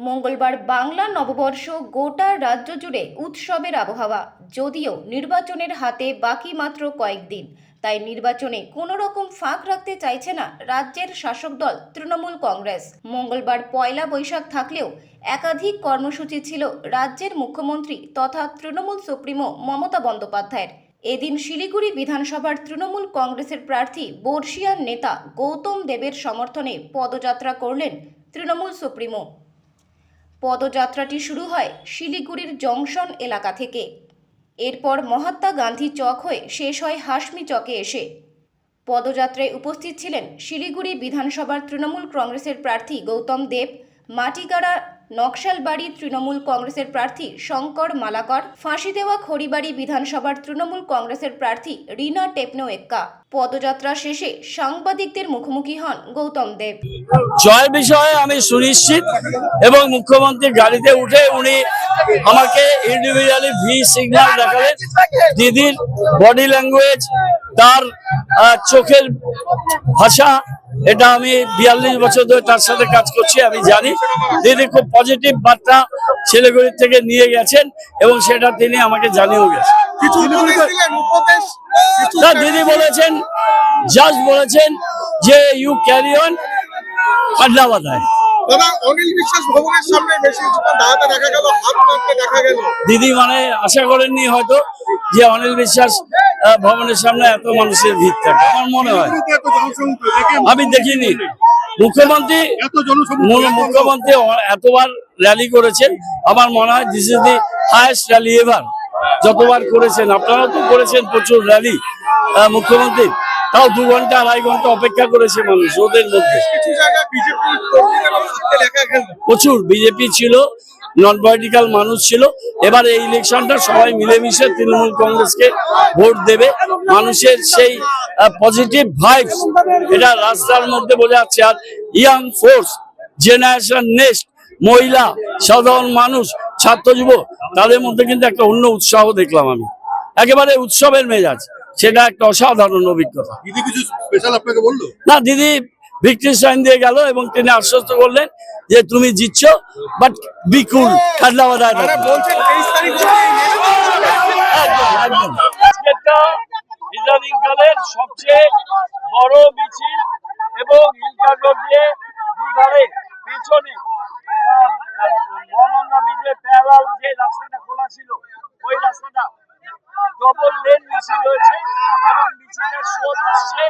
মঙ্গলবার বাংলা নববর্ষ গোটা রাজ্য জুড়ে উৎসবের আবহাওয়া। যদিও নির্বাচনের হাতে বাকি মাত্র কয়েকদিন, তাই নির্বাচনে কোনো রকম ফাঁক রাখতে চাইছে না রাজ্যের শাসক দল তৃণমূল কংগ্রেস। মঙ্গলবার পয়লা বৈশাখ থাকলেও একাধিক কর্মসূচি ছিল রাজ্যের মুখ্যমন্ত্রী তথা তৃণমূল সুপ্রিমো মমতা বন্দ্যোপাধ্যায়ের। এদিন শিলিগুড়ি বিধানসভার তৃণমূল কংগ্রেসের প্রার্থী বর্ষিয়ান নেতা গৌতম দেবের সমর্থনে পদযাত্রা করলেন তৃণমূল সুপ্রিমো। পদযাত্রাটি শুরু হয় শিলিগুড়ির জংশন এলাকা থেকে। এরপর মহাত্মা গান্ধী চক হয়ে শেষ হয় হাসমি চকে এসে। পদযাত্রায় উপস্থিত ছিলেন শিলিগুড়ি বিধানসভার তৃণমূল কংগ্রেসের প্রার্থী গৌতম দেব, মাটিগাড়া নকশালবাড়ি তৃণমূল কংগ্রেসের প্রার্থী শঙ্কর মালাকর, ফাঁসিদেওয়া খড়িবাড়ি বিধানসভার তৃণমূল কংগ্রেসের প্রার্থী রিনা টেপনো এক্কা। পদযাত্রা শেষে সাংবাদিকদের মুখোমুখি হন গৌতম দেব। জয়ের বিষয়ে আমি সুনিশ্চিত এবং মুখ্যমন্ত্রী গাড়িতে উঠে উনি আমাকে ইন্ডিভিজুয়ালি ভি সিগন্যাল দেখালেন। দিদির বডি ল্যাঙ্গুয়েজ, তার চোখের ভাষা, এটা আমি 42 বছর ধরে তার সাথে কাজ করছি, আমি জানি। দিদি খুব পজিটিভ বার্তা শিলিগুড়ি থেকে নিয়ে গেছেন এবং সেটা তিনি আমাকে জানিয়েও গেছেন। দিদি বলেছেন, জাস্ট বলেছেন যে ইউ ক্যারি অন পাটনাবাদায়। দিদি মানে আশা করেননি হয়তো যে অনিল বিশ্বাস ভবনের সামনে এত মানুষের ভিড় থাকে। আমার মনে হয়, আমি দেখিনি মুখ্যমন্ত্রী এতবার র্যালি করেছেন। আমার মনে হয় this is the highest rally ever. যতবার করেছেন, আপনারাও তো করেছেন প্রচুর র্যালি মুখ্যমন্ত্রী, তাও 2 ঘন্টা 2.5 ঘন্টা অপেক্ষা করেছে মানুষ। ওদের মধ্যে প্রচুর বিজেপি ছিল, নন পলিটিক্যাল মানুষ ছিল। এবার এই ইলেকশনটা সবাই মিলেমিশে তৃণমূল কংগ্রেসকে ভোট দেবে। মানুষের সেই পজিটিভ ভাইবস এটা রাস্তার মধ্যে বোঝা যাচ্ছে। আর ইয়াং ফোর্স, জেনারেশন নেক্সট, মহিলা, সাধারণ মানুষ, ছাত্র যুব, তাদের মধ্যে কিন্তু একটা অন্য উৎসাহ দেখলাম আমি। একেবারে উৎসবের মেজাজ, সেটা একটা অসাধারণ অভিজ্ঞতা। দিদি কিছু স্পেশাল আপনাকে বললো? না, দিদি ভিক্টরি সাইন দিয়ে গেল এবং তিনি আশ্বস্ত করলেন যে তুমি জিতছ, বাট বি কুল। কাটলাবাদায় সবচেয়ে বড় মিছিল এবং হিলকার দিয়ে দুধারে পেছনে মহানন্দা ব্রিজের প্যারালাল যে রাস্তাটা খোলা ছিল, ওই রাস্তাটা ডবল লেন মিছিল হয়েছে এবং মিছিলের স্রোত আসছে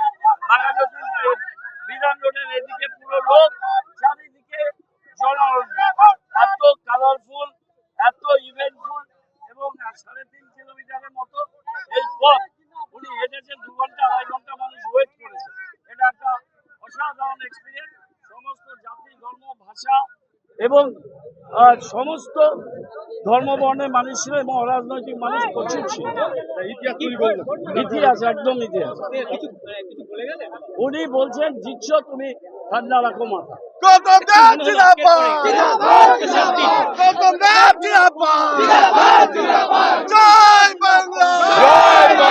বিধান রোডের এদিকে। পুরো লোক চারিদিকে জনরণ্য, এত কালারফুল, এত ইভেন্টফুল এবং 3.5 কিলোমিটারের মতো এই পথ উনি হেঁটেছেন। 2 ঘন্টা 2.5 ঘন্টা মানুষ ওয়েট করেছে। এটা একটা অসাধারণ এক্সপিরিয়েন্স। সমস্ত জাতি, ধর্ম, ভাষা এবং সমস্ত ধর্মবর্ণের মানুষ ছিল এবং অরাজনৈতিক মানুষ প্রচুর ছিল। ইতিহাস, একদম ইতিহাস। উনি বলছেন জিতছ, তুমি ঠান্ডা রাখো মাথা। গৌতম দেব জিন্দাবাদ! জয় বাংলা!